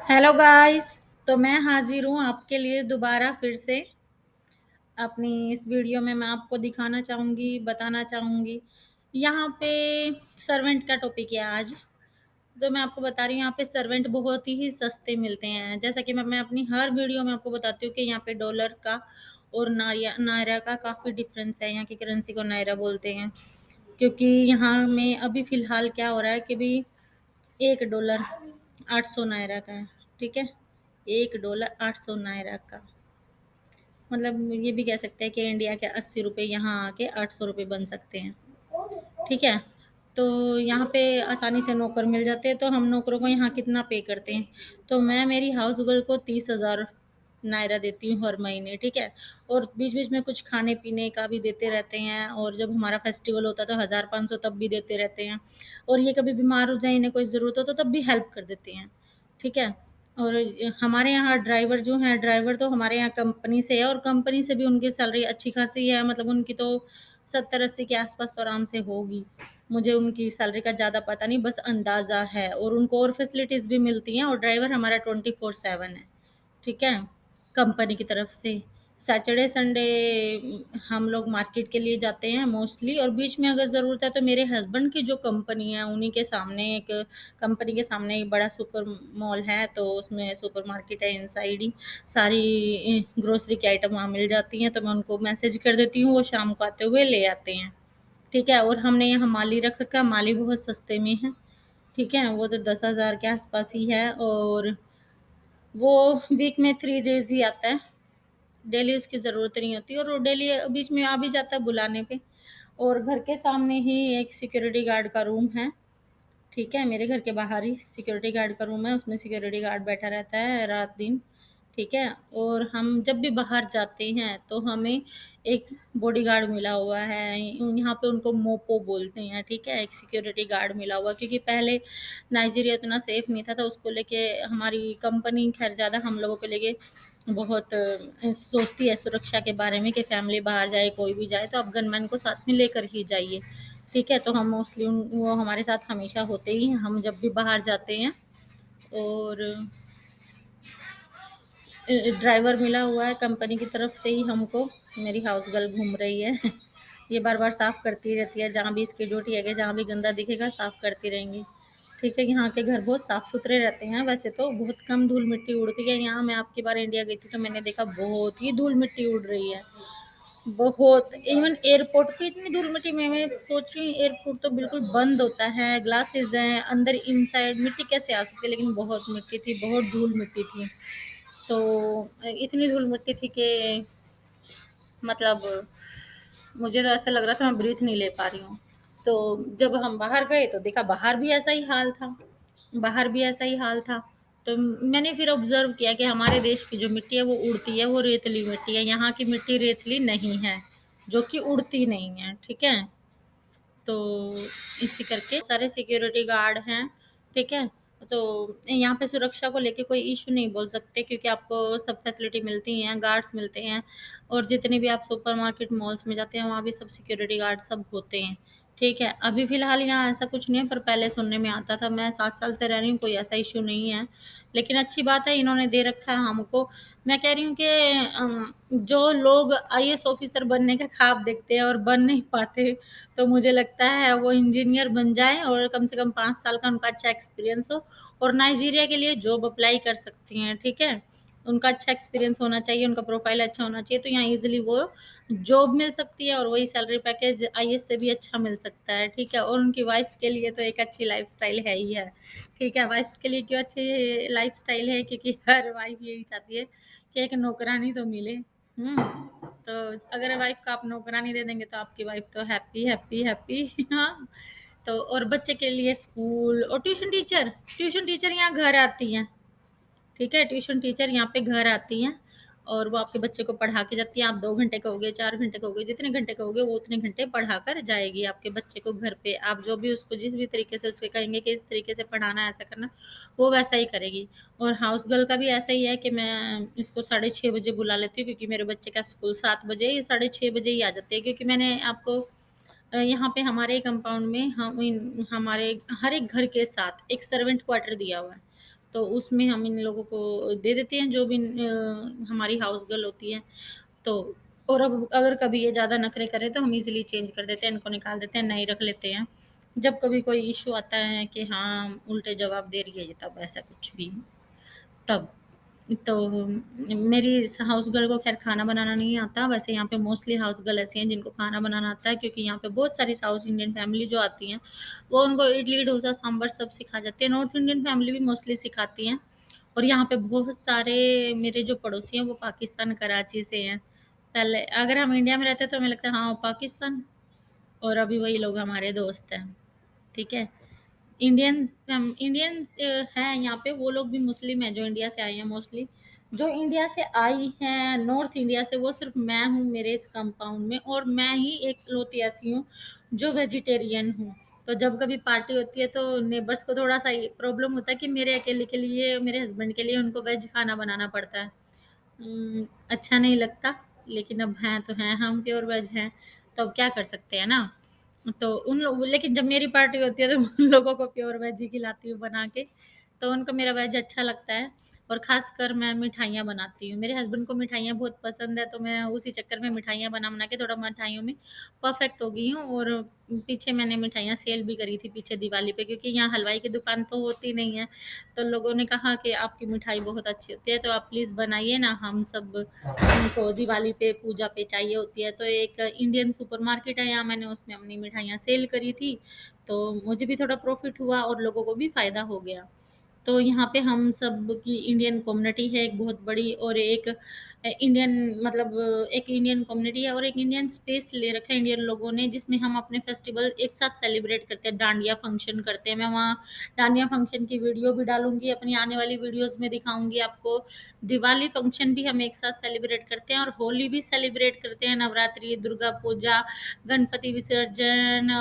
Hello guys. तो मैं हाजिर हूँ आपके लिए दोबारा फिर से अपनी इस वीडियो में। मैं आपको दिखाना चाहूँगी, बताना चाहूँगी। यहाँ पे सर्वेंट का टॉपिक है आज। तो मैं आपको बता रही हूँ, यहाँ पे सर्वेंट बहुत ही सस्ते मिलते हैं। जैसा कि मैं अपनी हर वीडियो में आपको बताती हूँ कि यहाँ पे डॉलर का और नायरा का काफ़ी डिफरेंस है। यहाँ की करेंसी को नायरा बोलते हैं, क्योंकि यहाँ में अभी फ़िलहाल क्या हो रहा है कि भी $1 800 नायरा का है। ठीक है, $1 800 नायरा का मतलब ये भी कह सकते हैं कि इंडिया के 80 रुपये यहाँ आके 800 रुपये बन सकते हैं। ठीक है, तो यहाँ पे आसानी से नौकर मिल जाते हैं। तो हम नौकरों को यहाँ कितना पे करते हैं? तो मैं मेरी हाउस गर्ल को 30,000 नायरा देती हूँ हर महीने। ठीक है, और बीच बीच में कुछ खाने पीने का भी देते रहते हैं, और जब हमारा फेस्टिवल होता है तो 1,500 तब भी देते रहते हैं। और ये कभी बीमार हो जाए, इन्हें कोई ज़रूरत हो तो तब भी हेल्प कर देते हैं। ठीक है, और हमारे यहाँ ड्राइवर जो हैं, ड्राइवर तो हमारे यहाँ कंपनी से है, और कंपनी से भी उनकी सैलरी अच्छी खासी है। मतलब उनकी तो 70-80 के आसपास तो आराम से होगी। मुझे उनकी सैलरी का ज़्यादा पता नहीं, बस अंदाज़ा है। और उनको और फैसिलिटीज़ भी मिलती हैं, और ड्राइवर हमारा 24/7 है। ठीक है, कंपनी की तरफ से। सैटरडे संडे हम लोग मार्केट के लिए जाते हैं मोस्टली, और बीच में अगर ज़रूरत है तो मेरे हस्बैंड की जो कंपनी है उन्हीं के सामने एक कंपनी के सामने एक बड़ा सुपर मॉल है, तो उसमें सुपर मार्केट है इनसाइड ही। सारी ग्रोसरी की आइटम वहाँ मिल जाती हैं, तो मैं उनको मैसेज कर देती हूँ, वो शाम को आते हुए ले आते हैं। ठीक है, और हमने यहाँ माली रख रखा है। माली बहुत सस्ते में है। ठीक है, वो तो 10,000 के आसपास ही है, और वो वीक में 3 डेज ही आता है। डेली उसकी ज़रूरत नहीं होती, और वो डेली बीच में आ भी जाता है बुलाने पे। और घर के सामने ही एक सिक्योरिटी गार्ड का रूम है। ठीक है, मेरे घर के बाहर ही सिक्योरिटी गार्ड का रूम है, उसमें सिक्योरिटी गार्ड बैठा रहता है रात दिन। ठीक है, और हम जब भी बाहर जाते हैं तो हमें एक बॉडीगार्ड मिला हुआ है। यहाँ पे उनको मोपो बोलते हैं। ठीक है, एक सिक्योरिटी गार्ड मिला हुआ, क्योंकि पहले नाइजीरिया इतना सेफ नहीं था, तो उसको लेके हमारी कंपनी खैर ज़्यादा हम लोगों को लेके बहुत सोचती है सुरक्षा के बारे में, कि फैमिली बाहर जाए, कोई भी जाए तो आप गनमैन को साथ में लेकर ही जाइए। ठीक है, तो हम मोस्टली वो हमारे साथ हमेशा होते ही हैं, हम जब भी बाहर जाते हैं। और ड्राइवर मिला हुआ है कंपनी की तरफ से ही हमको। मेरी हाउस गर्ल घूम रही है ये बार बार साफ करती रहती है, जहाँ भी इसकी ड्यूटी है, जहाँ भी गंदा दिखेगा साफ करती रहेंगी। ठीक है, यहाँ के घर बहुत साफ सुथरे रहते हैं। वैसे तो बहुत कम धूल मिट्टी उड़ती है यहाँ। मैं आपकी बार इंडिया गई थी तो मैंने देखा बहुत ही धूल मिट्टी उड़ रही है, बहुत। इवन एयरपोर्ट पे इतनी धूल मिट्टी, मैं सोच रही हूँ एयरपोर्ट तो बिल्कुल बंद होता है, ग्लासेस हैं अंदर, इनसाइड मिट्टी कैसे आ सकती है? लेकिन बहुत मिट्टी थी, बहुत धूल मिट्टी थी। तो इतनी धूल मिट्टी थी कि मतलब मुझे तो ऐसा लग रहा था मैं ब्रीथ नहीं ले पा रही हूँ। तो जब हम बाहर गए तो देखा बाहर भी ऐसा ही हाल था, बाहर भी ऐसा ही हाल था। तो मैंने फिर ऑब्जर्व किया कि हमारे देश की जो मिट्टी है वो उड़ती है, वो रेतली मिट्टी है। यहाँ की मिट्टी रेतली नहीं है, जो कि उड़ती नहीं है। ठीक है, तो इसी करके सारे सिक्योरिटी गार्ड हैं। ठीक है, तो यहाँ पे सुरक्षा को लेके कोई इशू नहीं बोल सकते, क्योंकि आपको सब फैसिलिटी मिलती हैं, गार्ड्स मिलते हैं। और जितने भी आप सुपरमार्केट मॉल्स में जाते हैं वहाँ भी सब सिक्योरिटी गार्ड सब होते हैं। ठीक है, अभी फ़िलहाल यहाँ ऐसा कुछ नहीं है, पर पहले सुनने में आता था। मैं 7 साल से रह रही हूँ, कोई ऐसा इश्यू नहीं है। लेकिन अच्छी बात है, इन्होंने दे रखा है हमको। मैं कह रही हूँ कि जो लोग आईएएस ऑफिसर बनने का ख्वाब देखते हैं और बन नहीं पाते, तो मुझे लगता है वो इंजीनियर बन जाएँ, और कम से कम 5 साल का उनका अच्छा एक्सपीरियंस हो, और नाइजीरिया के लिए जॉब अप्लाई कर सकती हैं। ठीक है, उनका अच्छा एक्सपीरियंस होना चाहिए, उनका प्रोफाइल अच्छा होना चाहिए, तो यहाँ ईज़िली वो जॉब मिल सकती है, और वही सैलरी पैकेज आईएएस से भी अच्छा मिल सकता है। ठीक है, और उनकी वाइफ़ के लिए तो एक अच्छी लाइफ़स्टाइल है ही है। ठीक है, वाइफ़्स के लिए क्यों अच्छी लाइफ़स्टाइल है? क्योंकि हर वाइफ़ यही चाहती है कि एक नौकरानी तो मिले। तो अगर वाइफ़ को आप नौकरानी दे देंगे तो आपकी वाइफ़ तो हैप्पी, हैप्पी, हैप्पी हाँ। तो और बच्चे के लिए स्कूल और ट्यूशन टीचर यहाँ घर आती हैं। ठीक है, ट्यूशन टीचर यहाँ पे घर आती हैं, और वो आपके बच्चे को पढ़ा के जाती हैं। आप 2 घंटे कहोगे, 4 घंटे कहोगे, जितने घंटे कहोगे वो उतने घंटे पढ़ा कर जाएगी आपके बच्चे को घर पे। आप जो भी उसको जिस भी तरीके से उसके कहेंगे कि इस तरीके से पढ़ाना है, ऐसा करना, वो वैसा ही करेगी। और हाउस गर्ल का भी ऐसा ही है कि मैं इसको 6:30 बजे बुला लेती हूँ, क्योंकि मेरे बच्चे का स्कूल 7 बजे, ये 6:30 बजे ही आ जाते हैं। क्योंकि मैंने आपको यहाँ पे हमारे कंपाउंड में हमारे हर एक घर के साथ एक सर्वेंट क्वार्टर दिया हुआ है। तो उसमें हम इन लोगों को दे देते हैं जो भी हमारी हाउस गर्ल होती है। तो और अब अगर कभी ये ज़्यादा नखरे करे तो हम इज़िली चेंज कर देते हैं, इनको निकाल देते हैं, नई रख लेते हैं। जब कभी कोई इश्यू आता है कि हाँ, उल्टे जवाब दे रही है ये, तब ऐसा कुछ भी तब। तो मेरी इस हाउस गर्ल को ख़ैर खाना बनाना नहीं आता। वैसे यहाँ पे मोस्टली हाउस गर्ल ऐसी हैं जिनको खाना बनाना आता है, क्योंकि यहाँ पे बहुत सारी साउथ इंडियन फैमिली जो आती हैं, वो उनको इडली, डोसा, सांभर सब सिखा जाती है। नॉर्थ इंडियन फैमिली भी मोस्टली सिखाती हैं। और यहाँ पे बहुत सारे मेरे जो पड़ोसी हैं वो पाकिस्तान, कराची से हैं। पहले अगर हम इंडिया में रहते तो हमें लगता है हाँ, वो पाकिस्तान, और अभी वही लोग हमारे दोस्त हैं। ठीक है? इंडियन हैं यहाँ पे, वो लोग भी मुस्लिम हैं जो इंडिया से आए हैं मोस्टली। जो इंडिया से आई हैं नॉर्थ इंडिया से, वो सिर्फ मैं हूँ मेरे इस कंपाउंड में, और मैं ही एकलौती ऐसी हूँ जो वेजिटेरियन हूँ। तो जब कभी पार्टी होती है तो नेबर्स को थोड़ा सा प्रॉब्लम होता है कि मेरे अकेले के लिए, मेरे हस्बैंड के लिए उनको वेज खाना बनाना पड़ता है। अच्छा नहीं लगता, लेकिन अब हैं तो हैं, हम प्योर वेज हैं, तो अब क्या कर सकते हैं ना। तो उन लोग, लेकिन जब मेरी पार्टी होती है तो उन लोगों को प्योर वेज ही खिलाती हूँ बना के, तो उनको मेरा वेज अच्छा लगता है। और खासकर मैं मिठाइयाँ बनाती हूँ, मेरे हस्बैंड को मिठाइयाँ बहुत पसंद है, तो मैं उसी चक्कर में मिठाइयाँ बना बना के थोड़ा मिठाइयों में परफेक्ट हो गई हूँ। और पीछे मैंने मिठाइयाँ सेल भी करी थी पीछे दिवाली पे, क्योंकि यहाँ हलवाई की दुकान तो होती नहीं है। तो लोगों ने कहा कि आपकी मिठाई बहुत अच्छी होती है, तो आप प्लीज़ बनाइए ना, हम सब उनको दिवाली पे पूजा पे चाहिए होती है। तो एक इंडियन सुपरमार्केट है यहाँ, मैंने उसमें अपनी मिठाइयाँ सेल करी थी, तो मुझे भी थोड़ा प्रॉफिट हुआ और लोगों को भी फ़ायदा हो गया। तो यहाँ पे हम सब की इंडियन कम्युनिटी है एक बहुत बड़ी, और एक इंडियन, मतलब एक इंडियन कम्युनिटी है और एक इंडियन स्पेस ले रखा है इंडियन लोगों ने, जिसमें हम अपने फेस्टिवल एक साथ सेलिब्रेट करते हैं, डांडिया फंक्शन करते हैं। मैं वहाँ डांडिया फंक्शन की वीडियो भी डालूंगी, अपनी आने वाली वीडियोस में दिखाऊंगी आपको। दिवाली फंक्शन भी हम एक साथ सेलिब्रेट करते हैं, और होली भी सेलिब्रेट करते हैं, नवरात्रि, दुर्गा पूजा, गणपति विसर्जन,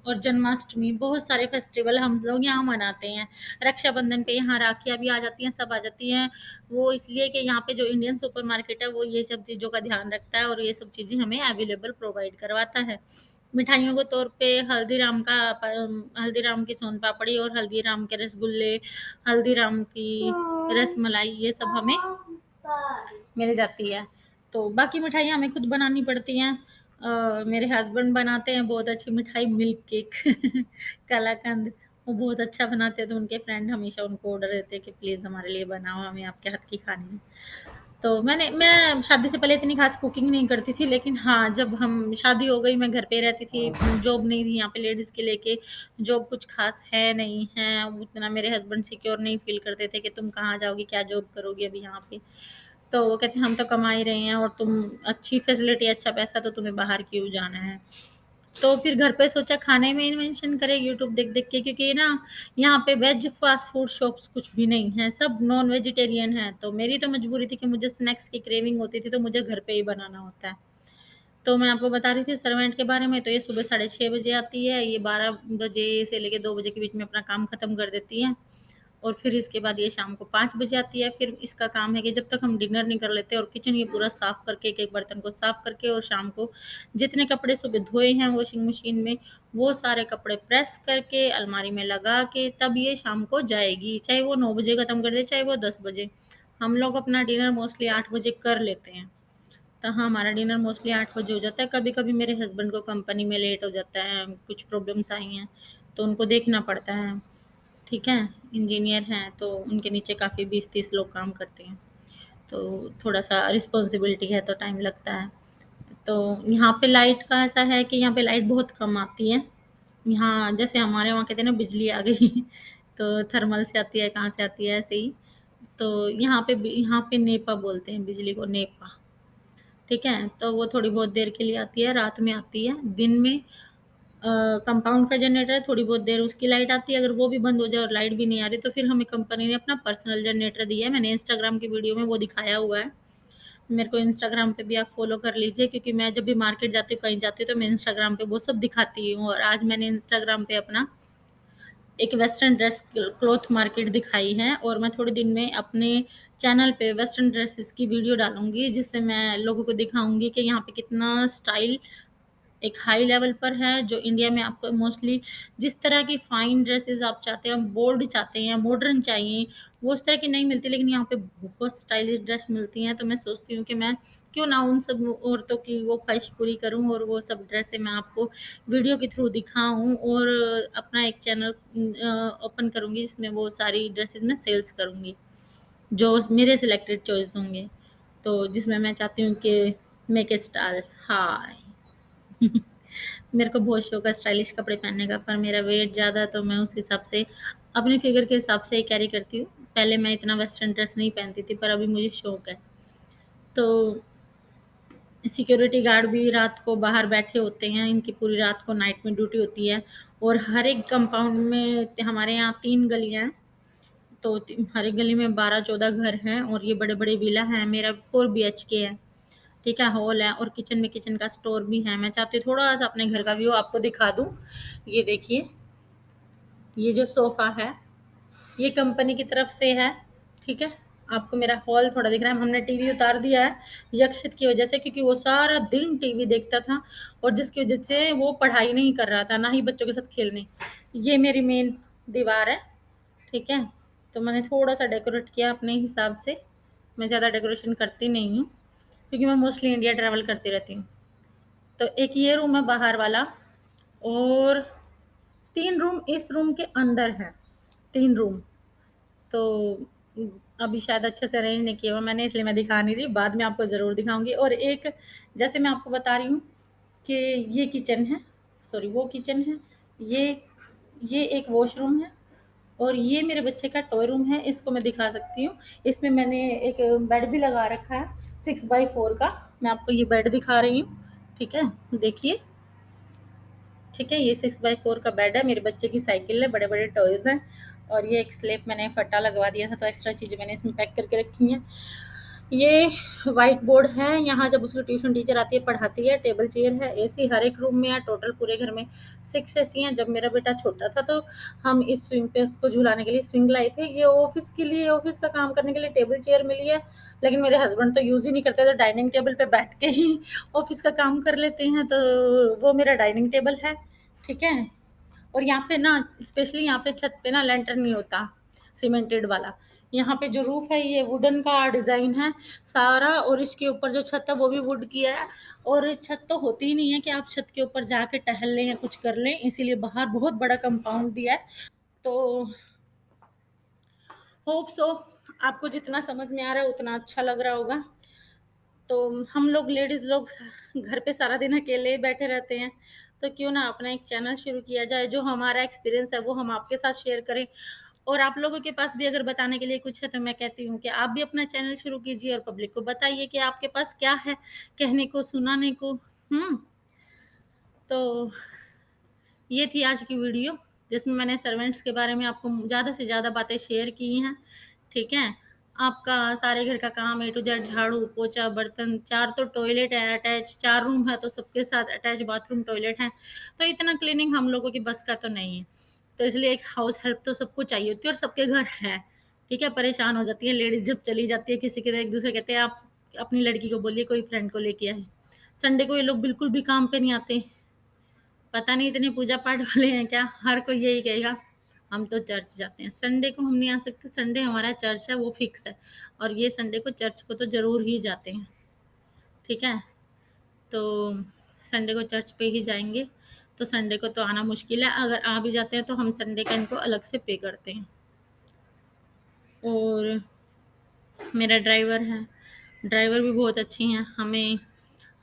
और जन्माष्टमी, बहुत सारे फेस्टिवल हम लोग यहाँ मनाते हैं। रक्षाबंधन पे यहाँ राखियाँ भी आ जाती हैं, सब आ जाती हैं। वो इसलिए कि यहाँ पे जो इंडियन सुपरमार्केट है वो ये सब चीज़ों का ध्यान रखता है, और ये सब चीज़ें हमें अवेलेबल प्रोवाइड करवाता है। मिठाइयों के तौर पे हल्दीराम की सोन पापड़ी, और हल्दीराम के रसगुल्ले, हल्दीराम की रसमलाई, ये सब हमें मिल जाती है। तो बाकी मिठाइयाँ हमें खुद बनानी पड़ती हैं। मेरे हस्बैंड बनाते हैं बहुत अच्छी मिठाई, मिल्क केक कलाकंद, वो बहुत अच्छा बनाते हैं, तो उनके फ्रेंड हमेशा उनको ऑर्डर देते हैं कि प्लीज़ हमारे लिए बनाओ, हमें आपके हाथ की खानी है। तो मैं शादी से पहले इतनी खास कुकिंग नहीं करती थी, लेकिन हाँ, जब हम शादी हो गई, मैं घर पे रहती थी, जॉब नहीं थी यहाँ पे लेडीज़ के लेके, जॉब कुछ खास है नहीं है, उतना मेरे हस्बैंड सिक्योर नहीं फील करते थे कि तुम कहाँ जाओगी, क्या जॉब करोगी अभी यहाँ पे। तो वो कहते हैं हम तो कमा ही रहे हैं, और तुम अच्छी फैसिलिटी, अच्छा पैसा, तो तुम्हें बाहर क्यों जाना है। तो फिर घर पे सोचा खाने में इन्वेंशन करें यूट्यूब देख देख के, क्योंकि ना यहाँ पे वेज फास्ट फूड शॉप्स कुछ भी नहीं है, सब नॉन वेजिटेरियन है। तो मेरी तो मजबूरी थी कि मुझे स्नैक्स की क्रेविंग होती थी, तो मुझे घर पे ही बनाना होता है। तो मैं आपको बता रही थी सर्वेंट के बारे में, तो ये सुबह 6:30 बजे आती है, ये 12 बजे से लेके 2 बजे के बीच में अपना काम खत्म कर देती है। और फिर इसके बाद ये शाम को 5 बजे आती है। फिर इसका काम है कि जब तक हम डिनर नहीं कर लेते, और किचन ये पूरा साफ करके, एक एक बर्तन को साफ करके, और शाम को जितने कपड़े सुबह धोए हैं वॉशिंग मशीन में, वो सारे कपड़े प्रेस करके अलमारी में लगा के, तब ये शाम को जाएगी, चाहे वो 9 बजे खत्म कर दे, चाहे वो 10 बजे। हम लोग अपना डिनर मोस्टली 8 बजे कर लेते हैं। तो हाँ, हमारा डिनर मोस्टली 8 बजे हो जाता है। कभी कभी मेरे हस्बैंड को कंपनी में लेट हो जाता है, कुछ प्रॉब्लम्स आई हैं, तो उनको देखना पड़ता है। ठीक है, इंजीनियर हैं, तो उनके नीचे काफ़ी 20-30 लोग काम करते हैं, तो थोड़ा-सा रिस्पॉन्सिबिलिटी है, तो टाइम लगता है। तो यहाँ पे लाइट का ऐसा है कि यहाँ पे लाइट बहुत कम आती है। यहाँ जैसे हमारे वहाँ कहते हैं ना बिजली आ गई तो थर्मल से आती है, कहाँ से आती है, ऐसे ही। तो यहाँ पे नेपा बोलते हैं बिजली को, नेपा। ठीक है? तो वो थोड़ी बहुत देर के लिए आती है, रात में आती है। दिन में कंपाउंड का जनरेटर है, थोड़ी बहुत देर उसकी लाइट आती है, अगर वो भी बंद हो जाए और लाइट भी नहीं आ रही, तो फिर हमें कंपनी ने अपना पर्सनल जनरेटर दिया है। मैंने इंस्टाग्राम की वीडियो में वो दिखाया हुआ है। मेरे को इंस्टाग्राम पे भी आप फॉलो कर लीजिए, क्योंकि मैं जब भी मार्केट जाती हूँ, कहीं जाती हूँ, तो मैं इंस्टाग्राम पे वो सब दिखाती हूँ। और आज मैंने इंस्टाग्राम पे अपना एक वेस्टर्न ड्रेस क्लॉथ मार्केट दिखाई है, और मैं थोड़े दिन में अपने चैनल पे वेस्टर्न ड्रेसेस की वीडियो डालूंगी, जिससे मैं लोगों को दिखाऊंगी कि यहाँ पे कितना स्टाइल एक हाई लेवल पर है, जो इंडिया में आपको मोस्टली जिस तरह की फाइन ड्रेसेस आप चाहते हैं, बोल्ड चाहते हैं, मॉडर्न चाहिए, वो उस तरह की नहीं मिलती, लेकिन यहाँ पे बहुत स्टाइलिश ड्रेस मिलती हैं। तो मैं सोचती हूँ कि मैं क्यों ना उन सब औरतों की वो ख्वाहिश पूरी करूँ और वो सब ड्रेसें मैं आपको वीडियो के थ्रू दिखाऊँ और अपना एक चैनल ओपन करूँगी जिसमें वो सारी ड्रेसेस मैं सेल्स करूँगी, जो मेरे सिलेक्टेड चॉइस होंगे। तो जिसमें मैं चाहती हूँ कि मेक ए स्टार हाय। मेरे को बहुत शौक है स्टाइलिश कपड़े पहनने का, पर मेरा वेट ज़्यादा है तो मैं उस हिसाब से अपने फिगर के हिसाब से ही कैरी करती हूँ। पहले मैं इतना वेस्टर्न ड्रेस नहीं पहनती थी, पर अभी मुझे शौक है। तो सिक्योरिटी गार्ड भी रात को बाहर बैठे होते हैं, इनकी पूरी रात को नाइट में ड्यूटी होती है। और हर एक कंपाउंड में हमारे यहाँ 3 गलियाँ हैं, तो हर एक गली में 12-14 घर हैं और ये बड़े-बड़े विला हैं। मेरा 4 बीएचके है, ठीक है, हॉल है और किचन में किचन का स्टोर भी है। मैं चाहती हूँ थोड़ा-सा अपने घर का व्यू आपको दिखा दूँ। ये देखिए, ये जो सोफ़ा है, ये कंपनी की तरफ से है, ठीक है? आपको मेरा हॉल थोड़ा दिख रहा है। हमने टीवी उतार दिया है यक्षित की वजह से, क्योंकि वो सारा दिन टीवी देखता था और जिसकी वजह से वो पढ़ाई नहीं कर रहा था, ना ही बच्चों के साथ खेलने। ये मेरी मेन दीवार है, ठीक है? तो मैंने थोड़ा-सा डेकोरेट किया अपने हिसाब से। मैं ज़्यादा डेकोरेशन करती नहीं हूँ, क्योंकि मैं मोस्टली इंडिया ट्रैवल करती रहती हूँ। तो एक ये रूम है बाहर वाला और 3 रूम इस रूम के अंदर हैं, 3 रूम। तो अभी शायद अच्छे से अरेंज नहीं किया हुआ मैंने, इसलिए मैं दिखा नहीं रही, बाद में आपको ज़रूर दिखाऊँगी। और एक जैसे मैं आपको बता रही हूँ कि ये किचन है, सॉरी वो किचन है, ये ये एक वॉशरूम है और ये मेरे बच्चे का टॉय रूम है, इसको मैं दिखा सकती हूँ। इसमें मैंने एक बेड भी लगा रखा है 6x4 का, मैं आपको ये बेड दिखा रही हूँ, ठीक है? देखिए, ठीक है, ये 6x4 का बेड है, मेरे बच्चे की साइकिल है, बड़े-बड़े टॉयज़ हैं और ये एक स्लेब मैंने फट्टा लगवा दिया था, तो एक्स्ट्रा चीज़ें मैंने इसमें पैक करके रखी हैं। ये व्हाइट बोर्ड है, यहाँ जब उसकी ट्यूशन टीचर आती है, पढ़ाती है, टेबल चेयर है, एसी हर एक रूम में है, टोटल पूरे घर में 6 एसी हैं। जब मेरा बेटा छोटा था, तो हम इस स्विंग पे उसको झुलाने के लिए स्विंग लाए थे। ये ऑफ़िस के लिए, ऑफ़िस का काम करने के लिए टेबल चेयर मिली है, लेकिन मेरे हस्बैंड तो यूज़ ही नहीं करते, तो डाइनिंग टेबल पे बैठ के ही ऑफ़िस का काम कर लेते हैं, तो वो मेरा डाइनिंग टेबल है, ठीक है? और यहाँ पे ना स्पेशली यहाँ पे छत पे ना लेंटर नहीं होता सीमेंटेड वाला। यहाँ पे जो रूफ है ये वुडन का डिज़ाइन है सारा, और इसके ऊपर जो छत है वो भी वुड की है। और छत तो होती ही नहीं है कि आप छत के ऊपर जाके टहल लें या कुछ कर लें, इसीलिए बाहर बहुत बड़ा कंपाउंड दिया है। तो होप सो आपको जितना समझ में आ रहा है उतना अच्छा लग रहा होगा। तो हम लोग लेडीज़ लोग घर पे सारा दिन अकेले ही बैठे रहते हैं, तो क्यों ना अपना एक चैनल शुरू किया जाए, जो हमारा एक्सपीरियंस है वो हम आपके साथ शेयर करें। और आप लोगों के पास भी अगर बताने के लिए कुछ है, तो मैं कहती हूँ कि आप भी अपना चैनल शुरू कीजिए और पब्लिक को बताइए कि आपके पास क्या है कहने को, सुनाने को। तो ये थी आज की वीडियो, जिसमें मैंने सर्वेंट्स के बारे में आपको ज़्यादा से ज़्यादा बातें शेयर की हैं, ठीक है? आपका सारे घर का काम ए टू जेड, झाड़ू, पोछा, बर्तन, 4 तो टॉयलेट है अटैच, 4 रूम है तो सबके साथ अटैच बाथरूम, टॉयलेट है, तो इतना क्लीनिंग हम लोगों की बस का तो नहीं है। तो इसलिए एक हाउस हेल्प तो सबको चाहिए होती है और सबके घर है, ठीक है? परेशान हो जाती है लेडीज़ जब चली जाती है किसी के, तो एक-दूसरे कहते हैं आप अपनी लड़की को बोलिए कोई फ्रेंड को लेके आए। संडे को ये लोग बिल्कुल भी काम पे नहीं आते। पता नहीं इतने पूजा पाठ वाले हैं क्या, हर कोई यही कहेगा हम तो चर्च जाते हैं। संडे को हम नहीं आ सकते, संडे हमारा चर्च है, वो फिक्स है। और ये संडे को चर्च को तो ज़रूर ही जाते हैं, ठीक है? तो संडे को चर्च पे ही जाएँगे, तो संडे को तो आना मुश्किल है, अगर आ भी जाते हैं तो हम संडे का इनको अलग से पे करते हैं। और मेरा ड्राइवर है, ड्राइवर भी बहुत अच्छी हैं, हमें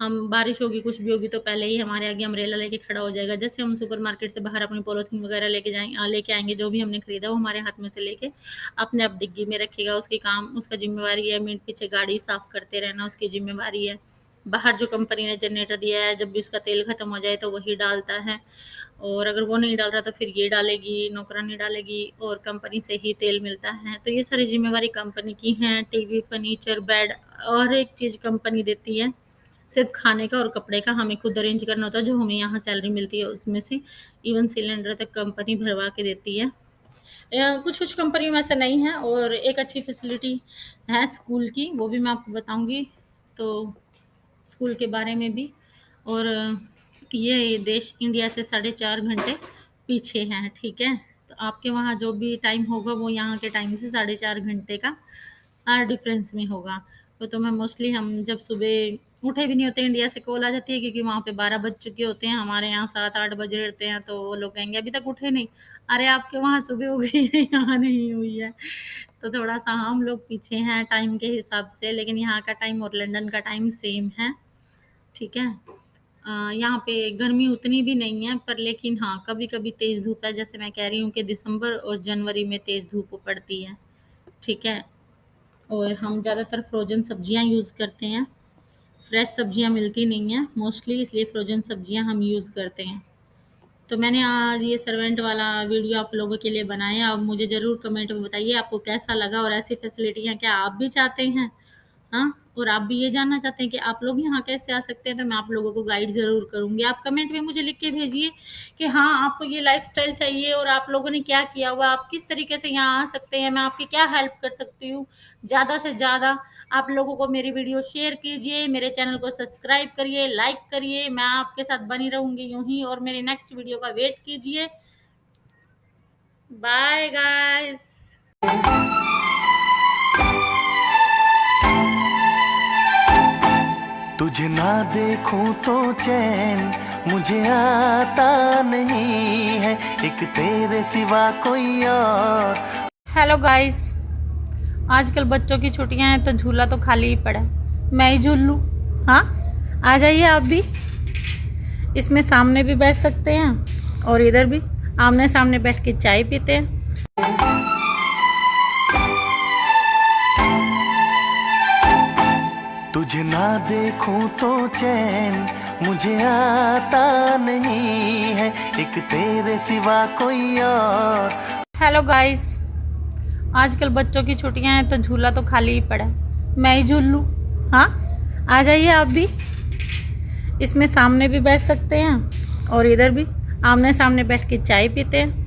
हम बारिश होगी, कुछ भी होगी, तो पहले ही हमारे आगे अम्ब्रेला लेके खड़ा हो जाएगा। जैसे हम सुपरमार्केट से बाहर अपनी पॉलीथीन वगैरह लेके आएँगे, जो भी हमने खरीदा वो हमारे हाथ में से लेके अपने आप डिग्गी में रखेगा। उसका ज़िम्मेवारी है, मिनट पीछे गाड़ी साफ़ करते रहना उसकी ज़िम्मेवारी है। बाहर जो कंपनी ने जनरेटर दिया है, जब भी उसका तेल खत्म हो जाए तो वही डालता है, और अगर वो नहीं डाल रहा तो फिर ये डालेगी, नौकरानी डालेगी, और कंपनी से ही तेल मिलता है। तो ये सारी ज़िम्मेवारी कंपनी की हैं। टीवी, फर्नीचर, बेड, और एक चीज़ कंपनी देती है, सिर्फ खाने का और कपड़े का हमें खुद अरेंज करना होता है, जो हमें यहाँ सैलरी मिलती है उसमें से। इवन सिलेंडर तक कंपनी भरवा के देती है। कुछ कुछ कंपनी में ऐसा नहीं है। और एक अच्छी फैसिलिटी है स्कूल की, वो भी मैं आपको बताऊंगी, तो स्कूल के बारे में भी। और ये देश इंडिया से 4.5 घंटे पीछे है, ठीक है। तो आपके वहाँ जो भी टाइम होगा वो यहाँ के टाइम से 4.5 घंटे का डिफरेंस में होगा। तो मैं मोस्टली हम जब सुबह उठे भी नहीं होते, इंडिया से कॉल आ जाती है, क्योंकि वहाँ पे 12 बज चुके होते हैं, हमारे यहाँ 7-8 बज रहे होते हैं, तो वो लोग कहेंगे अभी तक उठे नहीं। अरे आपके वहाँ सुबह हो गई है, यहाँ नहीं हुई है। तो थोड़ा सा हम लोग पीछे हैं टाइम के हिसाब से, लेकिन यहाँ का टाइम और लंदन का टाइम सेम है, ठीक है। यहाँ पे गर्मी उतनी भी नहीं है, पर लेकिन हाँ, कभी-कभी तेज़ धूप है, जैसे मैं कह रही हूँ कि दिसंबर और जनवरी में तेज़ धूप पड़ती है, ठीक है। और हम ज़्यादातर फ्रोज़न सब्जियाँ यूज़ करते हैं, फ्रेश सब्जियाँ मिलती नहीं हैं मोस्टली, इसलिए फ्रोज़न सब्जियाँ हम यूज़ करते हैं। तो मैंने आज ये सर्वेंट वाला वीडियो आप लोगों के लिए बनाया। आप मुझे ज़रूर कमेंट में बताइए आपको कैसा लगा, और ऐसी फैसिलिटियाँ क्या आप भी चाहते हैं? हाँ, और आप भी ये जानना चाहते हैं कि आप लोग यहाँ कैसे आ सकते हैं, तो मैं आप लोगों को गाइड ज़रूर करूँगी। आप कमेंट में मुझे लिख के भेजिए कि हाँ, आपको ये लाइफ़स्टाइल चाहिए और आप लोगों ने क्या किया हुआ, आप किस तरीके से यहाँ आ सकते हैं, मैं आपकी क्या हेल्प कर सकती हूँ। ज़्यादा से ज़्यादा आप लोगों को मेरी वीडियो शेयर कीजिए, मेरे चैनल को सब्सक्राइब करिए, लाइक करिए। मैं आपके साथ बनी रहूँगी यूँ ही, और मेरी नेक्स्ट वीडियो का वेट कीजिए। Bye guys. तुझे ना देखूं तो चैन मुझे आता नहीं है, एक तेरे सिवा कोई और। हेलो गाइस, आजकल बच्चों की छुट्टियां हैं तो झूला तो खाली ही पड़ा है, मैं ही झूल लूँ। हाँ, आ जाइए आप भी। इसमें सामने भी बैठ सकते हैं और इधर भी आमने सामने बैठ के चाय पीते हैं। तुझे ना देखूं तो चैन मुझे आता नहीं है, एक तेरे सिवा कोई और। हेलो गाइस, आजकल बच्चों की छुट्टियां हैं तो झूला तो खाली ही पड़ा है, मैं ही झूल लूँ। हाँ, आ जाइए आप भी। इसमें सामने भी बैठ सकते हैं और इधर भी आमने सामने बैठ के चाय पीते हैं।